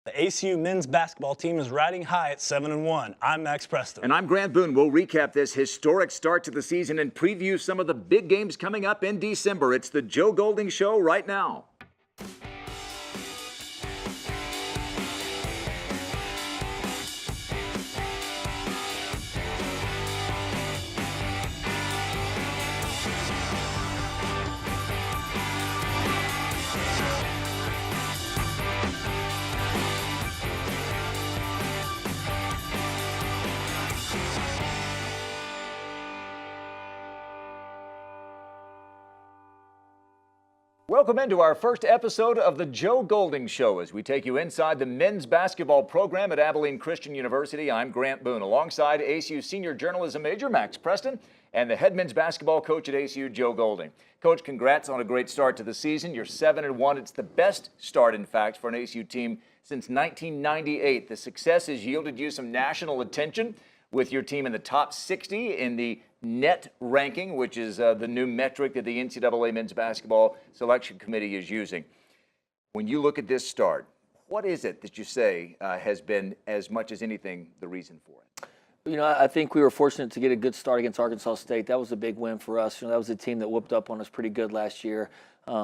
The ACU men's basketball team is riding high at 7-1. I'm Max Preston. And I'm Grant Boone. We'll recap this historic start to the season and preview some of the big games coming up in December. It's the Joe Golding Show right now. Welcome into our first episode of the Joe Golding Show as we take you inside the men's basketball program at Abilene Christian University. I'm Grant Boone alongside ACU senior journalism major Max Preston and the head men's basketball coach at ACU, Joe Golding. Coach, congrats on a great start to the season. You're 7-1. It's the best start, in fact, for an ACU team since 1998. The success has yielded you some national attention with your team in the top 60 in the net ranking, which is the new metric that the NCAA Men's Basketball Selection Committee is using. When you look at this start, what is it that you say has been, as much as anything, the reason for it? You know, I think we were fortunate to get a good start against Arkansas State. That was a big win for us. You know, that was a team that whooped up on us pretty good last year.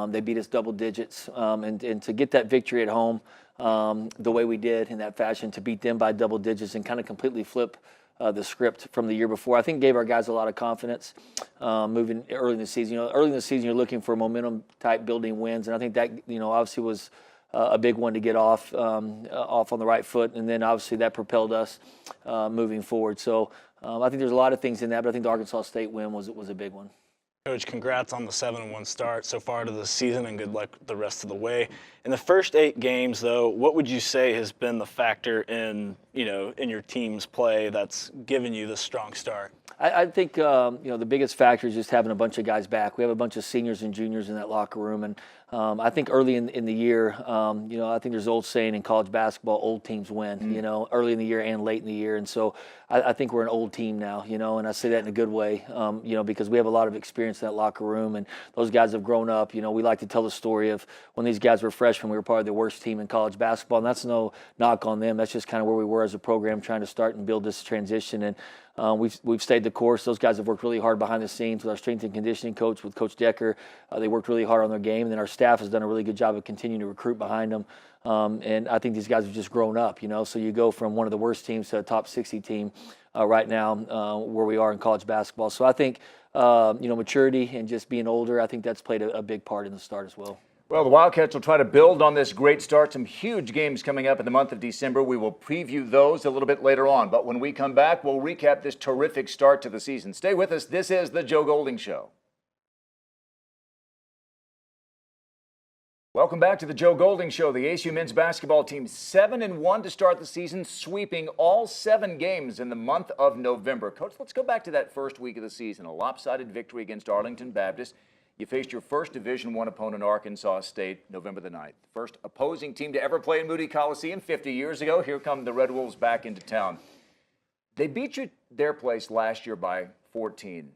They beat us double digits. And to get that victory at home the way we did in that fashion, to beat them by double digits and kind of completely flip the script from the year before, I think gave our guys a lot of confidence moving early in the season. You know, early in the season, you're looking for momentum-type building wins, and I think that, you know, obviously was a big one to get off on the right foot, and then obviously that propelled us moving forward. So I think there's a lot of things in that, but I think the Arkansas State win was a big one. Coach, congrats on the 7-1 start so far to the season, and good luck the rest of the way. In the first 8 games, though, what would you say has been the factor in your team's play that's given you this strong start? I think the biggest factor is just having a bunch of guys back. We have a bunch of seniors and juniors in that locker room, and I think early in the year, I think there's an old saying in college basketball: old teams win. You know, early in the year and late in the year, and so I think we're an old team now. You know, and I say that in a good way. Because we have a lot of experience in that locker room, and those guys have grown up. You know, we like to tell the story of when these guys were freshmen, we were probably the worst team in college basketball, and that's no knock on them. That's just kind of where we were as a program trying to start and build this transition. And we've stayed the course. Those guys have worked really hard behind the scenes with our strength and conditioning coach, with Coach Decker. They worked really hard on their game, and then our staff has done a really good job of continuing to recruit behind them. And I think these guys have just grown up, you know. So you go from one of the worst teams to a top 60 team right now where we are in college basketball. So I think, maturity and just being older, I think that's played a big part in the start as well. Well, the Wildcats will try to build on this great start. Some huge games coming up in the month of December. We will preview those a little bit later on. But when we come back, we'll recap this terrific start to the season. Stay with us. This is the Joe Golding Show. Welcome back to the Joe Golding Show. The ACU men's basketball team 7-1 to start the season, sweeping all 7 games in the month of November. Coach, let's go back to that first week of the season. A lopsided victory against Arlington Baptist. You faced your first Division I opponent, Arkansas State, November the 9th. First opposing team to ever play in Moody Coliseum 50 years ago. Here come the Red Wolves back into town. They beat you their place last year by 14.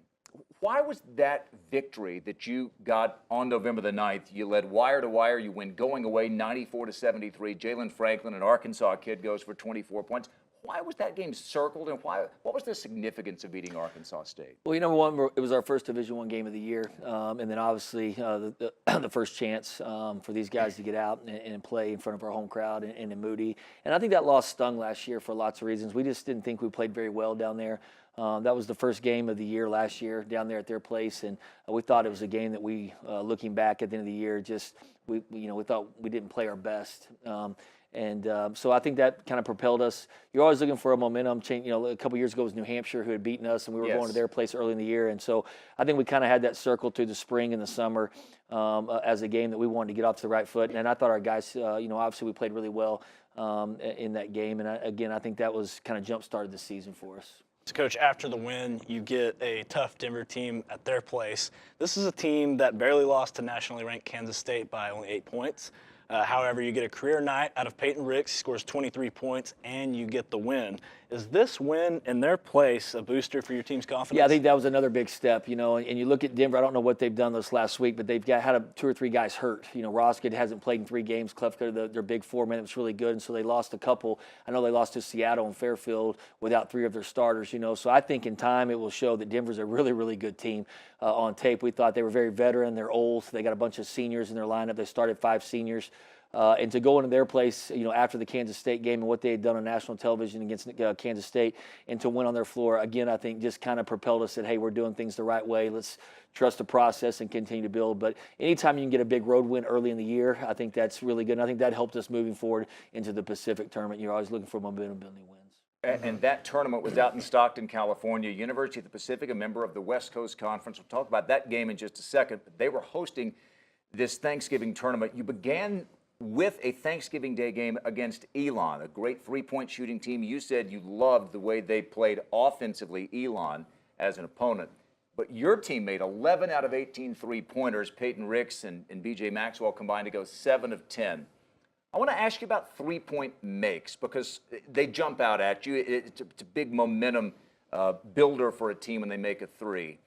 Why was that victory that you got on November the 9th? You led wire to wire. You win going away 94-73. Jalen Franklin, an Arkansas kid, goes for 24 points. Why was that game circled, and what was the significance of beating Arkansas State? Well, number one, it was our first Division I game of the year, and then obviously the first chance for these guys to get out and play in front of our home crowd and in Moody. And I think that loss stung last year for lots of reasons. We just didn't think we played very well down there. That was the first game of the year last year down there at their place, and we thought it was a game that we, looking back at the end of the year, we thought we didn't play our best. So I think that kind of propelled us. You're always looking for a momentum change. You know, a couple years ago it was New Hampshire who had beaten us, and we were going to their place early in the year. And so I think we kind of had that circle through the spring and the summer as a game that we wanted to get off to the right foot. And I thought our guys, obviously we played really well in that game. And I think that was kind of jump-started the season for us. So, Coach, after the win, you get a tough Denver team at their place. This is a team that barely lost to nationally ranked Kansas State by only 8 points. However, you get a career night out of Peyton Ricks. He scores 23 points, and you get the win. Is this win in their place a booster for your team's confidence? Yeah, I think that was another big step, and you look at Denver, I don't know what they've done this last week, but they've had 2 or 3 guys hurt. Roskid hasn't played in 3 games. Klefka, their big 4-man, was really good, and so they lost a couple. I know they lost to Seattle and Fairfield without 3 of their starters, so I think in time it will show that Denver's a really, really good team on tape. We thought they were very veteran. They're old. They got a bunch of seniors in their lineup. They started 5 seniors. And to go into their place, after the Kansas State game and what they had done on national television against Kansas State, and to win on their floor, again, I think just kind of propelled us that, hey, we're doing things the right way. Let's trust the process and continue to build. But anytime you can get a big road win early in the year, I think that's really good. And I think that helped us moving forward into the Pacific tournament. You're always looking for momentum-building wins. And that tournament was out in Stockton, California. University of the Pacific, a member of the West Coast Conference. We'll talk about that game in just a second. But they were hosting this Thanksgiving tournament. You began with a Thanksgiving Day game against Elon, a great 3-point shooting team. You said you loved the way they played offensively, Elon, as an opponent. But your team made 11 out of 18 3-pointers. Peyton Ricks and B.J. Maxwell combined to go 7 of 10. I want to ask you about 3-point makes because they jump out at you. It's a big momentum builder for a team when they make a 3.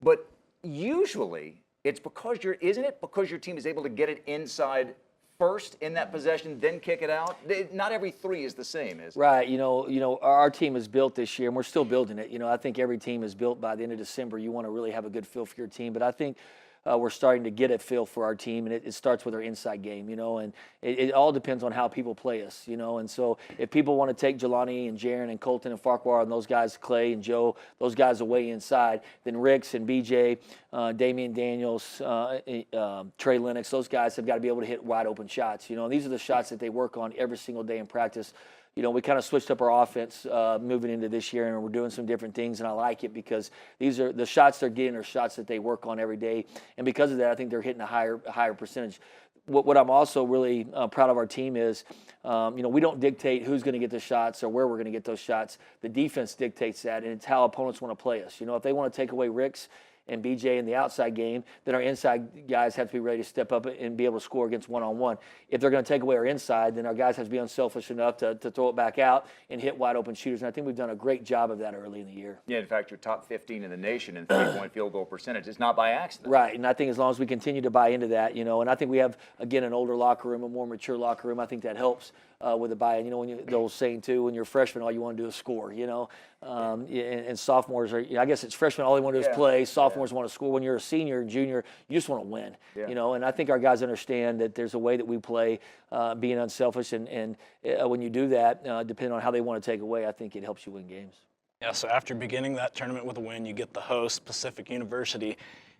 But usually it's because isn't it because your team is able to get it inside first in that possession, then kick it out? Not every 3 is the same, is it? Right. Our team is built this year, and we're still building it. I think every team is built by the end of December. You want to really have a good feel for your team. But I think we're starting to get a feel for our team, and it starts with our inside game, and it all depends on how people play us, and so if people want to take Jelani and Jaren and Colton and Farquhar and those guys, Clay and Joe, those guys away inside, then Ricks and BJ, Damian Daniels, Trey Lennox, those guys have got to be able to hit wide open shots, and these are the shots that they work on every single day in practice. We kind of switched up our offense moving into this year, and we're doing some different things, and I like it because these are the shots they're getting are shots that they work on every day, and because of that, I think they're hitting a higher percentage. What I'm also really proud of our team is, we don't dictate who's going to get the shots or where we're going to get those shots. The defense dictates that, and it's how opponents want to play us. If they want to take away Ricks and BJ in the outside game, then our inside guys have to be ready to step up and be able to score against one-on-one. If they're going to take away our inside, then our guys have to be unselfish enough to throw it back out and hit wide open shooters. And I think we've done a great job of that early in the year. Yeah, in fact, you're top 15 in the nation in 3-point field goal percentage. It's not by accident. Right, and I think as long as we continue to buy into that, and I think we have, again, an older locker room, a more mature locker room. I think that helps with the buy-in. The old saying, too, when you're a freshman, all you want to do is score, and sophomores are, I guess it's freshmen, all they want to do is play. Sophomores want to score. When you're a senior and junior, you just want to win, and I think our guys understand that there's a way that we play, being unselfish, and when you do that, depending on how they want to take away, I think it helps you win games. Yeah, so after beginning that tournament with a win, you get the host, Pacific University.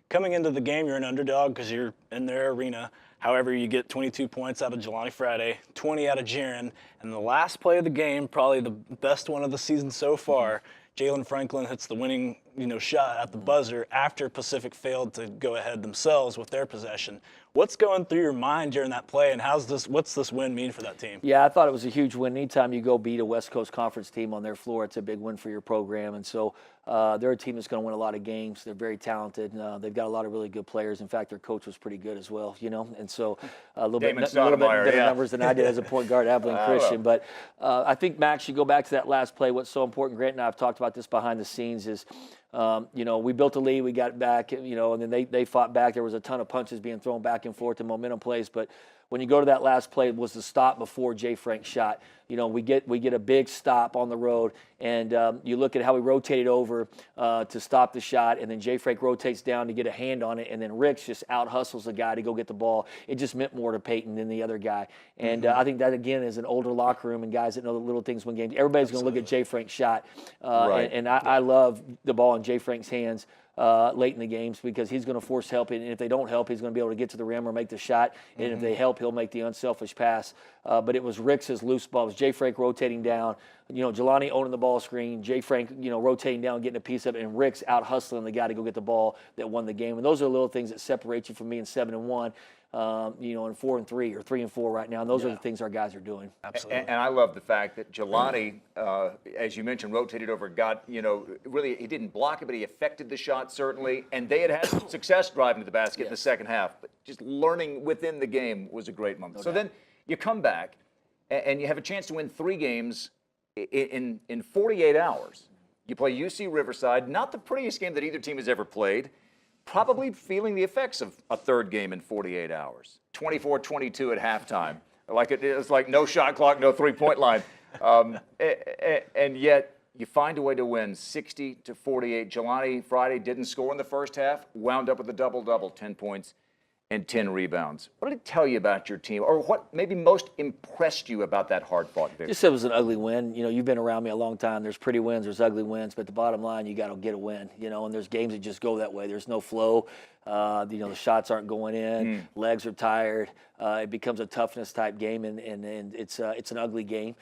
Coming into the game, you're an underdog because you're in their arena. However, you get 22 points out of Jelani Friday, 20 out of Jaren, and the last play of the game, probably the best one of the season so far, Jalen Franklin hits the winning shot at the buzzer after Pacific failed to go ahead themselves with their possession. What's going through your mind during that play, and what's this win mean for that team? Yeah, I thought it was a huge win. Anytime you go beat a West Coast Conference team on their floor, it's a big win for your program. And so they're a team that's going to win a lot of games. They're very talented. They've got a lot of really good players. In fact, their coach was pretty good as well, And so a little bit better numbers than I did as a point guard at Abilene Christian. But I think, Max, you go back to that last play. What's so important, Grant and I have talked about this behind the scenes, is we built a lead, we got back, and then they fought back. There was a ton of punches being thrown back and forth and momentum plays. But when you go to that last play, it was the stop before Jay Frank's shot. We get a big stop on the road, and you look at how we rotated over to stop the shot, and then Jay Frank rotates down to get a hand on it, and then Ricks just out hustles the guy to go get the ball. It just meant more to Peyton than the other guy. And I think that, again, is an older locker room and guys that know the little things win games. Everybody's going to look at Jay Frank's shot, and I love the ball in Jay Frank's hands late in the games because he's going to force help, and if they don't help, he's going to be able to get to the rim or make the shot, and if they help, he'll make the unselfish pass. But it was Ricks's loose ball. It was Jay Frank rotating down, Jelani owning the ball screen, Jay Frank, rotating down, getting a piece of it, and Ricks out hustling the guy to go get the ball that won the game. And those are little things that separate you from being 7-1. and 4-3 or 3-4 right now. And those are the things our guys are doing. Absolutely. And I love the fact that Jelani, as you mentioned, rotated over, really, he didn't block it, but he affected the shot, certainly. And they had some success driving to the basket in the second half. But just learning within the game was a great moment. So then you come back, and you have a chance to win 3 games in 48 hours. You play UC Riverside, not the prettiest game that either team has ever played. Probably feeling the effects of a third game in 48 hours. 24-22 at halftime. It's like no shot clock, no three-point line. And yet you find a way to win 60-48. Jelani Friday didn't score in the first half, wound up with a double-double, 10 points and 10 rebounds. What did it tell you about your team, or what maybe most impressed you about that hard-fought victory? Just said it was an ugly win. You've been around me a long time. There's pretty wins, there's ugly wins, but the bottom line, you got to get a win. And there's games that just go that way. There's no flow. The shots aren't going in. Legs are tired. It becomes a toughness type game, and it's an ugly game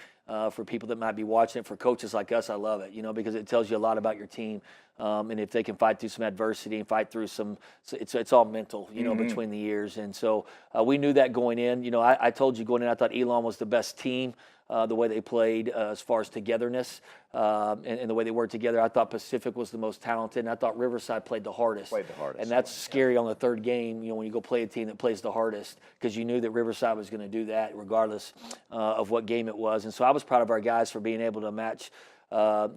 for people that might be watching it. For coaches like us, I love it. Because it tells you a lot about your team. And if they can fight through some adversity and fight through it's all mental, between the years. And so we knew that going in. I told you going in, I thought Elon was the best team. The way they played as far as togetherness and the way they worked together. I thought Pacific was the most talented, and I thought Riverside played the hardest. And that's scary on the third game, when you go play a team that plays the hardest, because you knew that Riverside was going to do that regardless of what game it was. And so I was proud of our guys for being able to match how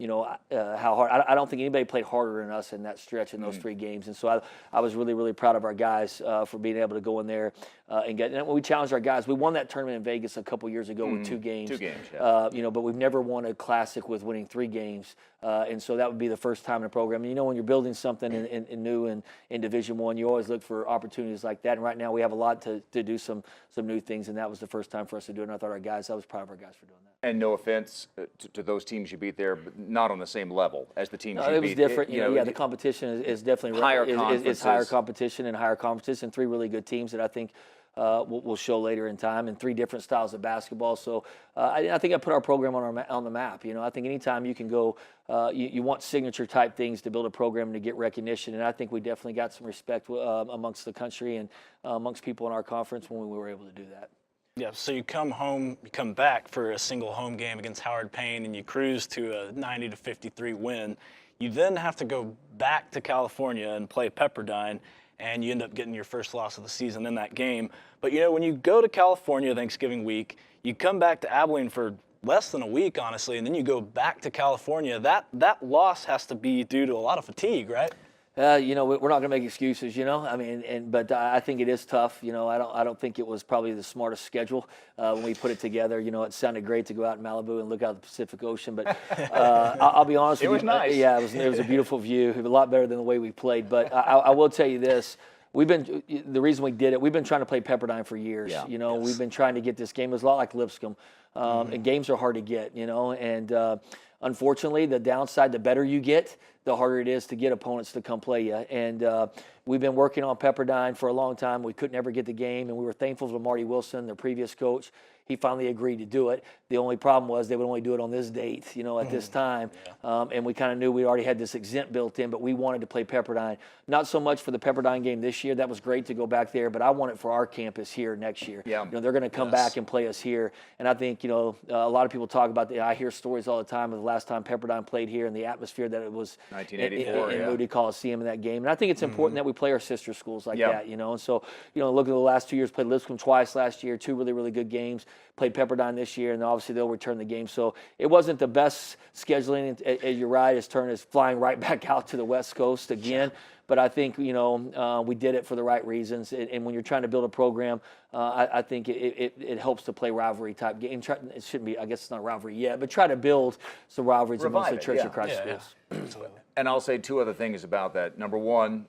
hard. I don't think anybody played harder than us in that stretch in those 3 games. And so I was really, really proud of our guys for being able to go in there and when we challenged our guys. We won that tournament in Vegas a couple years ago with 2 games. 2 games, yeah. But we've never won a classic with winning 3 games. And so that would be the first time in a program. And when you're building something in new and in Division I, you always look for opportunities like that. And right now we have a lot to do some new things, and that was the first time for us to do it. And I thought I was proud of our guys for doing that. And no offense to those teams you beat there, but not on the same level as the teams you beat. It was different. The competition is definitely it's higher competition and higher competition. 3 really good teams that I think we'll show later in time, and 3 different styles of basketball. So I think I put our program on the map. I think anytime you can go, you want signature type things to build a program to get recognition, and I think we definitely got some respect amongst the country and amongst people in our conference when we were able to do that. Yeah, so you come back for a single home game against Howard Payne, and you cruise to a 90-53 win. You then have to go back to California and play Pepperdine, and you end up getting your first loss of the season in that game. But, when you go to California Thanksgiving week, you come back to Abilene for less than a week, honestly, and then you go back to California. That loss has to be due to a lot of fatigue, right? We're not going to make excuses, but I think it is tough. I don't think it was probably the smartest schedule when we put it together. It sounded great to go out in Malibu and look out at the Pacific Ocean, but I'll be honest with you. It was nice. It was a beautiful view. It was a lot better than the way we played. But I will tell you this. The reason we did it, we've been trying to play Pepperdine for years. Yeah. We've been trying to get this game. It was a lot like Lipscomb, and games are hard to get, and unfortunately, the downside, the better you get, the harder it is to get opponents to come play you. And we've been working on Pepperdine for a long time. We couldn't ever get the game, and we were thankful to Marty Wilson, their previous coach. He finally agreed to do it. The only problem was they would only do it on this date, at this time. And we kind of knew we already had this exempt built in, but we wanted to play Pepperdine. Not so much for the Pepperdine game this year. That was great to go back there, but I want it for our campus here next year. Yeah. They're going to come back and play us here. And I think, a lot of people talk about I hear stories all the time of the last time Pepperdine played here and the atmosphere that it was 1984 in Moody Coliseum in that game. And I think it's important that we play our sister schools like that, And so, look at the last 2 years, played Lipscomb twice last year, 2 really, really good games. Played Pepperdine this year, and obviously they'll return the game. So it wasn't the best scheduling. You're right, his turn is flying right back out to the West Coast again. But I think, we did it for the right reasons. And when you're trying to build a program, I think it helps to play rivalry type game. It shouldn't be, I guess it's not a rivalry yet, but try to build some rivalries amongst the Church of Christ schools. Absolutely. And I'll say 2 other things about that. Number 1,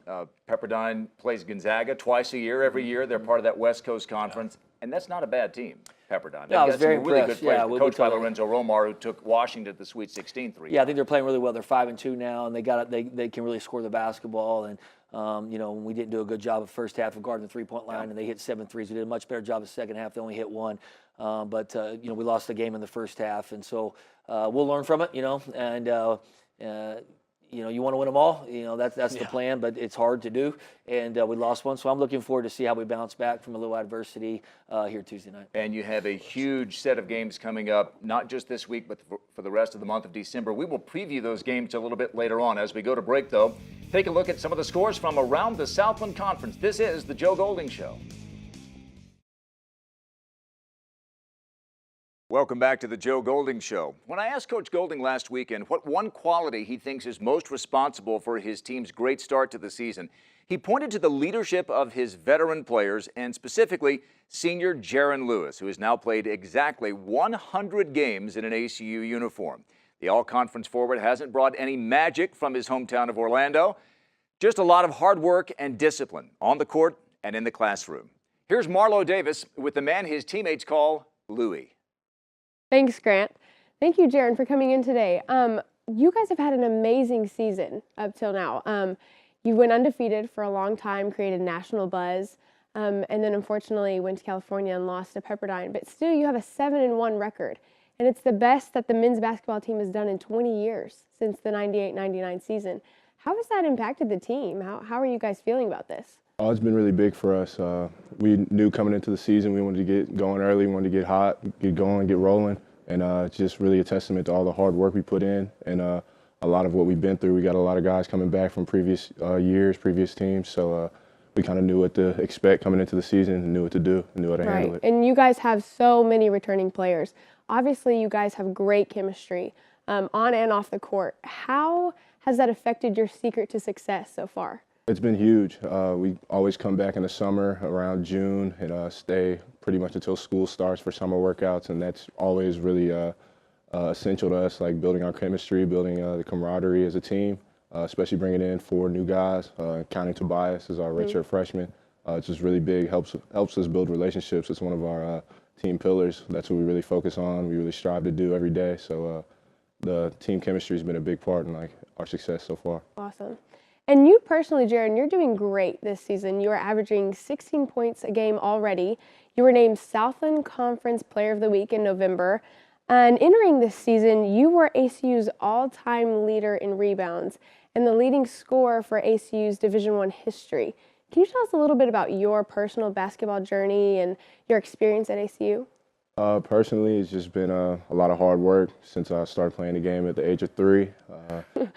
Pepperdine plays Gonzaga twice a year, every year. They're part of that West Coast Conference. And that's not a bad team, Pepperdine. I was very really impressed. Good players. Coached by talking. Lorenzo Romar, who took Washington to the Sweet 16 3 Yeah, I think they're playing really well. They're 5-2 now, and they can really score the basketball. And when we didn't do a good job of first half of guarding the 3-point line, and they hit 7 threes. We did a much better job of second half. They only hit 1. But we lost the game in the first half, and so we'll learn from it. And you want to win them all. That's the plan, but it's hard to do. And we lost one, so I'm looking forward to see how we bounce back from a little adversity here Tuesday night. And you have a huge set of games coming up, not just this week, but for the rest of the month of December. We will preview those games a little bit later on. As we go to break, though, take a look at some of the scores from around the Southland Conference. This is the Joe Golding Show. Welcome back to the Joe Golding Show. When I asked Coach Golding last weekend what one quality he thinks is most responsible for his team's great start to the season, he pointed to the leadership of his veteran players and specifically senior Jaren Lewis, who has now played exactly 100 games in an ACU uniform. The all-conference forward hasn't brought any magic from his hometown of Orlando, just a lot of hard work and discipline on the court and in the classroom. Here's Marlow Davis with the man his teammates call Louie. Thanks, Grant. Thank you, Jaren, for coming in today. You guys have had an amazing season up till now. You went undefeated for a long time, created national buzz, and then unfortunately went to California and lost to Pepperdine. But still, you have a 7-1 record, and it's the best that the men's basketball team has done in 20 years since the 98-99 season. How has that impacted the team? How are you guys feeling about this? Oh, it's been really big for us. We knew coming into the season we wanted to get going early, we wanted to get hot, get going, get rolling, and it's just really a testament to all the hard work we put in and a lot of what we've been through. We got a lot of guys coming back from previous years, previous teams, so we kind of knew what to expect coming into the season and knew what to do and knew how to handle it. And you guys have so many returning players. Obviously, you guys have great chemistry on and off the court. How has that affected your secret to success so far? It's been huge. We always come back in the summer around June and stay pretty much until school starts for summer workouts, and that's always really essential to us, like building our chemistry, building the camaraderie as a team, especially bringing in 4 new guys, counting Tobias as our redshirt freshman. It's just really big, helps us build relationships. It's one of our team pillars. That's what we really focus on. We really strive to do every day. So the team chemistry has been a big part in our success so far. Awesome. And you personally, Jaren, you're doing great this season. You are averaging 16 points a game already. You were named Southland Conference Player of the Week in November. And entering this season, you were ACU's all-time leader in rebounds and the leading scorer for ACU's Division I history. Can you tell us a little bit about your personal basketball journey and your experience at ACU? Personally, it's just been a lot of hard work since I started playing the game at the age of 3.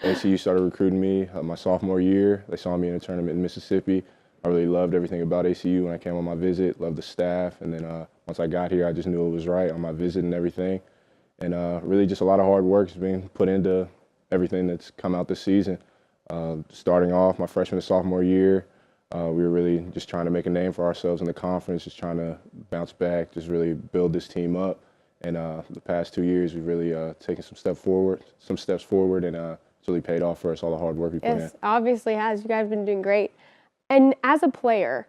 ACU started recruiting me my sophomore year. They saw me in a tournament in Mississippi. I really loved everything about ACU when I came on my visit, loved the staff. And then once I got here, I just knew it was right on my visit and everything. And really just a lot of hard work has been put into everything that's come out this season. Starting off my freshman and sophomore year, we were really just trying to make a name for ourselves in the conference, just trying to bounce back, just really build this team up. And the past 2 years, we've really taken some steps forward, and it's really paid off for us, all the hard work we put in. Yes, obviously has. You guys have been doing great. And as a player,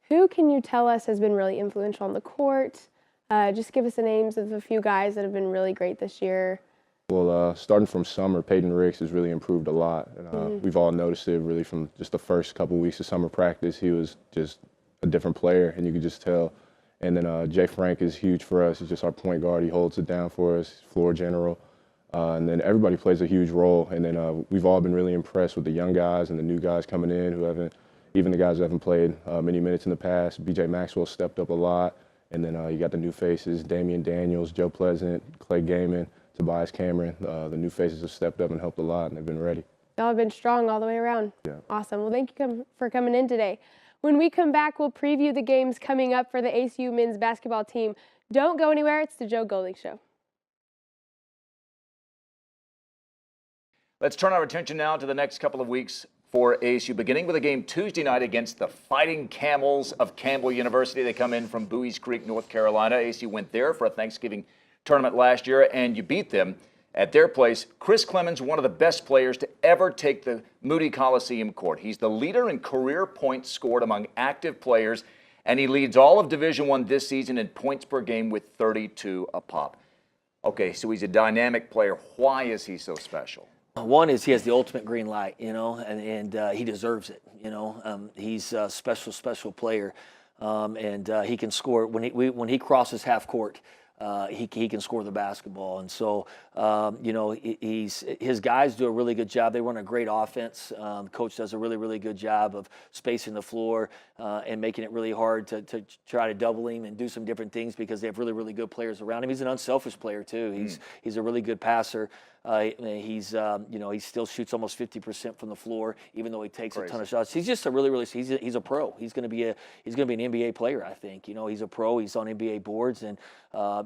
who can you tell us has been really influential on the court? Just give us the names of a few guys that have been really great this year. Well, starting from summer, Peyton Ricks has really improved a lot. And, we've all noticed it really from just the first couple weeks of summer practice. He was just a different player, and you could just tell. And then Jay Frank is huge for us. He's just our point guard. He holds it down for us, floor general. And then everybody plays a huge role. And then we've all been really impressed with the young guys and the new guys coming in who haven't, even the guys who haven't played many minutes in the past. B.J. Maxwell stepped up a lot. And then you got the new faces, Damian Daniels, Joe Pleasant, Clay Gaiman, Tobias Cameron. The new faces have stepped up and helped a lot, and they've been ready. Y'all have been strong all the way around. Yeah. Awesome. Well, thank you for coming in today. When we come back, we'll preview the games coming up for the ACU men's basketball team. Don't go anywhere. It's the Joe Golding Show. Let's turn our attention now to the next couple of weeks for ASU, beginning with a game Tuesday night against the Fighting Camels of Campbell University. They come in from Bowie's Creek, North Carolina. ASU went there for a Thanksgiving tournament last year, and you beat them at their place. Chris Clemens, one of the best players to ever take the Moody Coliseum court. He's the leader in career points scored among active players, and he leads all of Division I this season in points per game with 32 a pop. Okay, so he's a dynamic player. Why is he so special? One is he has the ultimate green light, and he deserves it. He's a special player, and he can score when he crosses half court. he can score the basketball. And so, his guys do a really good job. They run a great offense. Coach does a really, really good job of spacing the floor and making it really hard to try to double him and do some different things because they have really, really good players around him. He's an unselfish player too. He's a really good passer. He still shoots almost 50% from the floor, even though he takes a ton of shots. He's just he's a pro. He's going to be an NBA player, I think. He's a pro. He's on NBA boards, and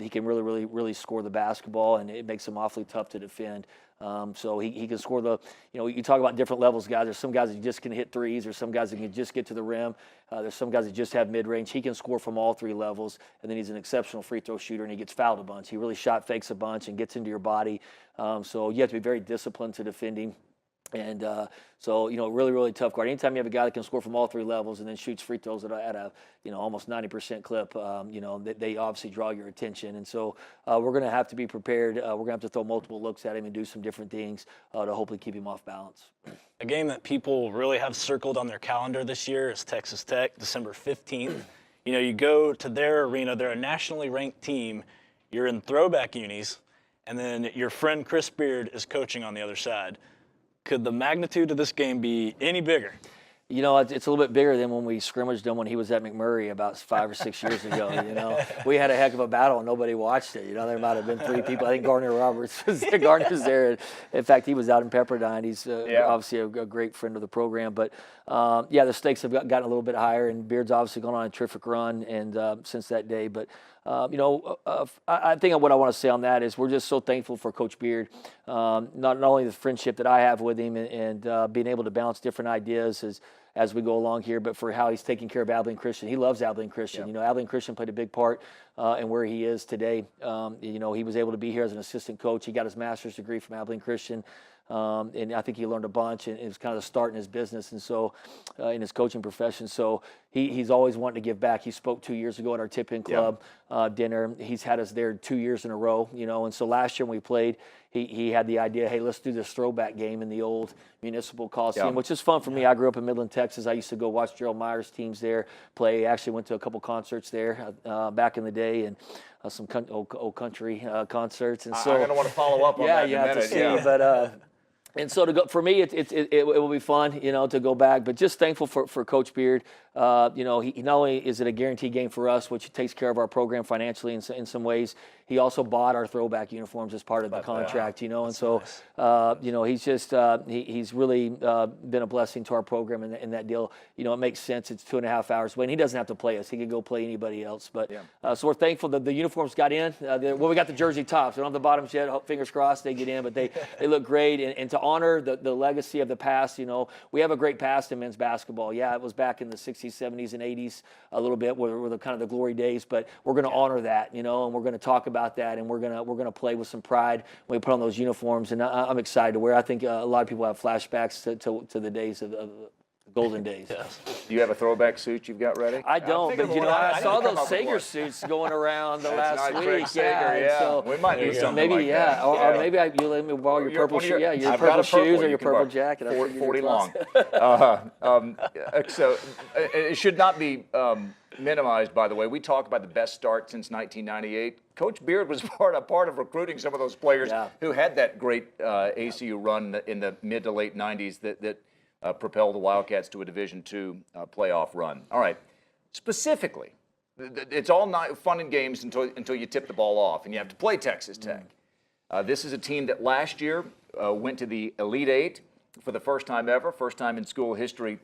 he can really, really, really score the basketball, and it makes him awfully tough to defend. So he can score you talk about different levels, guys. There's some guys that just can hit threes. There's some guys that can just get to the rim. There's some guys that just have mid-range. He can score from all three levels, and then he's an exceptional free throw shooter, and he gets fouled a bunch. He really shot fakes a bunch and gets into your body. So you have to be very disciplined to defend him. And really, really tough guard. Anytime you have a guy that can score from all three levels and then shoots free throws at a almost 90% clip, they obviously draw your attention. And so we're going to have to be prepared. We're going to have to throw multiple looks at him and do some different things to hopefully keep him off balance. A game that people really have circled on their calendar this year is Texas Tech, December 15th. You go to their arena. They're a nationally ranked team. You're in throwback unis, and then your friend Chris Beard is coaching on the other side. Could the magnitude of this game be any bigger? It's a little bit bigger than when we scrimmaged him when he was at McMurray about 5 or 6 years ago. We had a heck of a battle and nobody watched it. There might have been 3 people. I think Gardner Roberts was there. Gardner's there. In fact, he was out in Pepperdine. He's obviously a great friend of the program. But the stakes have gotten a little bit higher, and Beard's obviously gone on a terrific run and since that day. But I think what I want to say on that is we're just so thankful for Coach Beard. Not only the friendship that I have with him and being able to bounce different ideas as we go along here, but for how he's taking care of Abilene Christian. He loves Abilene Christian. Yep. Abilene Christian played a big part in where he is today. He was able to be here as an assistant coach. He got his master's degree from Abilene Christian. And I think he learned a bunch, and it was kind of the start in his business, and so in his coaching profession. So he's always wanting to give back. He spoke 2 years ago at our Tip-In Club dinner. He's had us there 2 years in a row, and so last year when we played, he had the idea, hey, let's do this throwback game in the old Municipal Coliseum, which is fun for me. I grew up in Midland, Texas. I used to go watch Gerald Myers' teams there play. Actually went to a couple concerts there back in the day, and some old country concerts. And so I'm going to want to follow up on that in a minute. To see, but and so for me, it will be fun, to go back. But just thankful for Coach Beard. He not only is it a guaranteed game for us, which takes care of our program financially in some ways. He also bought our throwback uniforms as part of the contract, and so he's just he's really been a blessing to our program in that deal. It makes sense. It's 2.5 hours away, and he doesn't have to play us. He could go play anybody else. But so we're thankful that the uniforms got in. We got the jersey tops. We don't have the bottoms yet. Fingers crossed they get in, but they look great. And to honor the legacy of the past, we have a great past in men's basketball. Yeah, it was back in the 60s, 70s, and 80s a little bit were the kind of the glory days, but we're going to honor that, and we're going to talk about that, and we're going to play with some pride when we put on those uniforms, and I'm excited to wear. I think a lot of people have flashbacks to the days of the golden days. Yes. Do you have a throwback suit you've got ready? I don't, but I saw those Sager suits going around the last week. So we might do something maybe, like that. Or maybe you let me borrow your purple shoes. Yeah, your I've purple got a purple shoes or you your can purple borrow. jacket. 40 long. So it should not be minimized, by the way. We talk about the best start since 1998. Coach Beard was a part of recruiting some of those players who had that great ACU run in the mid to late 90s that propelled the Wildcats to a Division II playoff run. All right. Specifically, it's all fun and games until you tip the ball off, and you have to play Texas Tech. This is a team that last year went to the Elite Eight for the first time ever, first time in school history.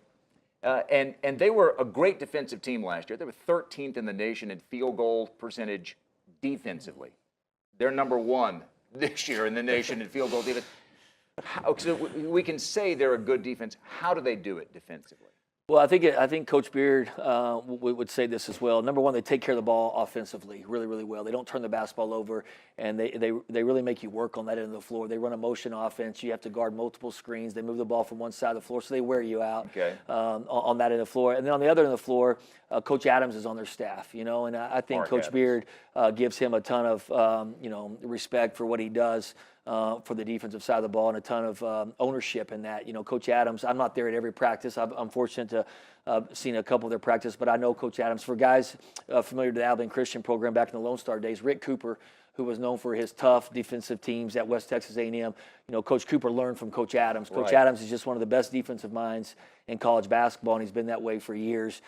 And they were a great defensive team last year. They were 13th in the nation in field goal percentage defensively. They're number 1 this year in the nation in field goal defense. So we can say they're a good defense. How do they do it defensively? Well, I think Coach Beard would say this as well. Number one, they take care of the ball offensively really, really well. They don't turn the basketball over, and they really make you work on that end of the floor. They run a motion offense. You have to guard multiple screens. They move the ball from one side of the floor, so they wear you out on that end of the floor. And then on the other end of the floor, Coach Adams is on their staff, and I think Coach Beard gives him a ton of respect for what he does for the defensive side of the ball and a ton of ownership in that. Coach Adams, I'm not there at every practice. I'm fortunate to seen a couple of their practice, but I know Coach Adams. For guys familiar to the Abilene Christian program back in the Lone Star days, Rick Cooper, who was known for his tough defensive teams at West Texas A&M. Coach Cooper learned from Coach Adams. Coach Adams is just one of the best defensive minds in college basketball, and he's been that way for years.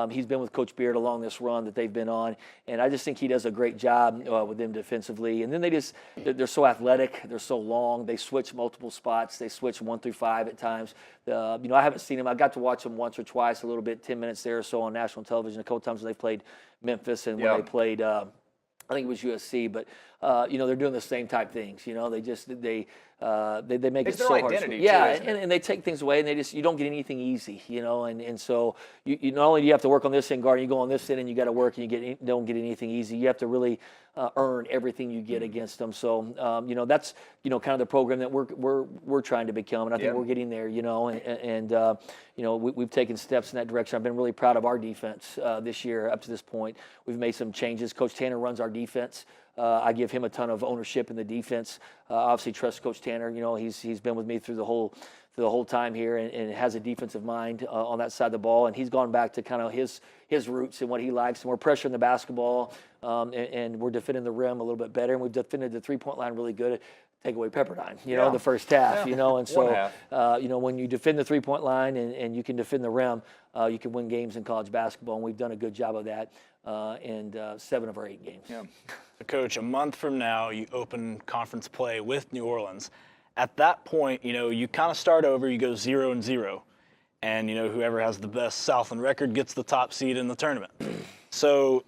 He's been with Coach Beard along this run that they've been on, and I just think he does a great job with them defensively. And then they're so athletic, they're so long, they switch multiple spots, they switch 1 through 5 at times. I haven't seen them. I got to watch them once or twice, a little bit, 10 minutes there or so on national television, a couple times when they played Memphis and when they played I think it was USC, but they're doing the same type things. They make it so hard. And they take things away, and you don't get anything easy. And so you not only do you have to work on this end guard, you go on this end and you got to work, and you don't get anything easy. You have to really earn everything you get against them. So that's kind of the program that we're trying to become, and I think we're getting there. We've taken steps in that direction. I've been really proud of our defense this year up to this point. We've made some changes. Coach Tanner runs our defense. I give him a ton of ownership in the defense. Obviously, trust Coach Tanner. He's been with me through the whole time here, and has a defensive mind on that side of the ball. And he's gone back to kind of his roots and what he likes. And we're pressuring the basketball, and we're defending the rim a little bit better. And we've defended the three-point line really good. Take away Pepperdine, in the first half, and so, when you defend the three-point line and you can defend the rim, you can win games in college basketball, and we've done a good job of that in 7 of our 8 games. So, Coach, a month from now, you open conference play with New Orleans. At that point, you kind of start over, you go 0-0, and, whoever has the best Southland record gets the top seed in the tournament. So,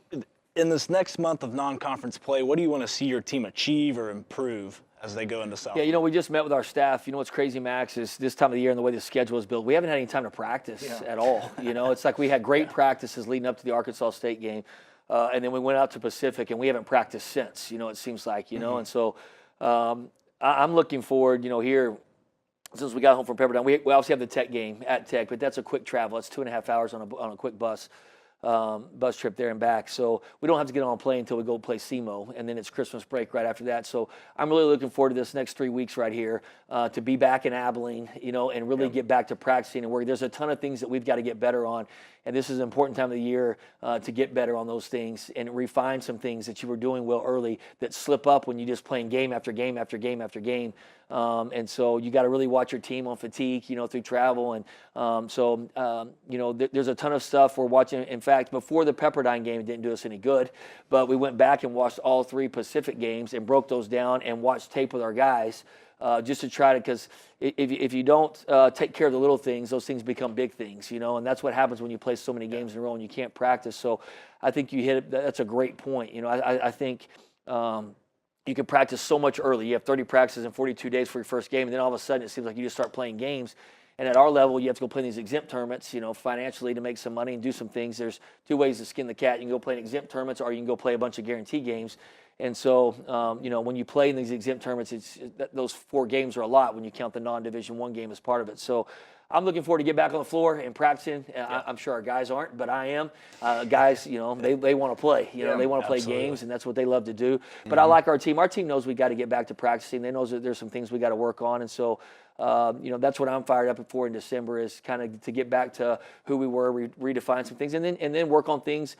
in this next month of non-conference play, what do you want to see your team achieve or improve as they go into Southland? Yeah, we just met with our staff. What's crazy, Max, is this time of the year and the way the schedule is built, we haven't had any time to practice at all. It's like we had great practices leading up to the Arkansas State game, and then we went out to Pacific, and we haven't practiced since, it seems like, And so I'm looking forward, here, since we got home from Pepperdine. We obviously have the Tech game at Tech, but that's a quick travel. It's 2.5 hours on a quick bus trip there and back. So we don't have to get on a plane until we go play SEMO, and then it's Christmas break right after that. So I'm really looking forward to this next 3 weeks right here to be back in Abilene, and really get back to practicing and work. There's a ton of things that we've got to get better on, and this is an important time of the year to get better on those things and refine some things that you were doing well early that slip up when you just playing game after game after game after game. And so you got to really watch your team on fatigue, through travel. And there's a ton of stuff we're watching. In fact, before the Pepperdine game, it didn't do us any good, but we went back and watched all 3 Pacific games and broke those down and watched tape with our guys just to try to, because if you don't take care of the little things, those things become big things, and that's what happens when you play so many games in a row and you can't practice. So I think you hit it. That's a great point. I think you can practice so much early. You have 30 practices in 42 days for your first game, and then all of a sudden it seems like you just start playing games. And at our level, you have to go play these exempt tournaments, financially to make some money and do some things. There's 2 ways to skin the cat. You can go play in exempt tournaments, or you can go play a bunch of guarantee games. And so, when you play in these exempt tournaments, those 4 games are a lot when you count the non-Division I game as part of it. So I'm looking forward to get back on the floor and practicing. I'm sure our guys aren't, but I am. Guys, they want to play. They want to play games, and that's what they love to do. But I like our team. Our team knows we got to get back to practicing. They know that there's some things we got to work on, and so that's what I'm fired up for in December, is kind of to get back to who we were, redefine some things, and then work on things.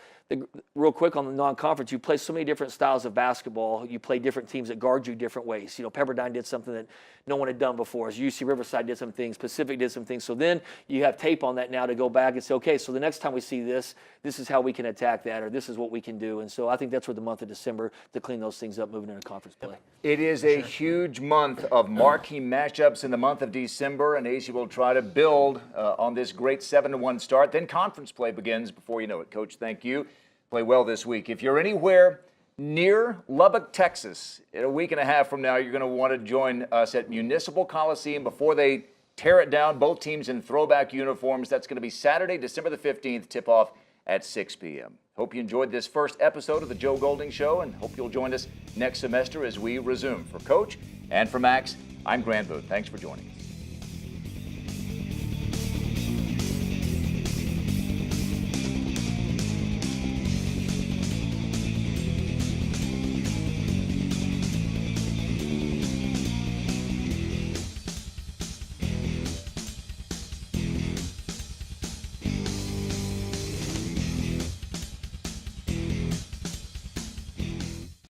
Real quick on the non-conference, you play so many different styles of basketball. You play different teams that guard you different ways. Pepperdine did something that no one had done before. As UC Riverside did some things, Pacific did some things. So then you have tape on that now to go back and say, okay, so the next time we see this is how we can attack that, or this is what we can do. And so I think that's where the month of December to clean those things up moving into conference play. It is a huge month of marquee matchups in the month of December, and AC will try to build on this great 7-1 start. Then conference play begins before you know it. Coach, thank you. Play well this week. If you're anywhere near Lubbock, Texas, in a week and a half from now, you're going to want to join us at Municipal Coliseum before they tear it down, both teams in throwback uniforms. That's going to be Saturday, December the 15th, tip-off at 6 p.m. Hope you enjoyed this first episode of the Joe Golding Show, and hope you'll join us next semester as we resume. For Coach and for Max, I'm Grant Booth. Thanks for joining us.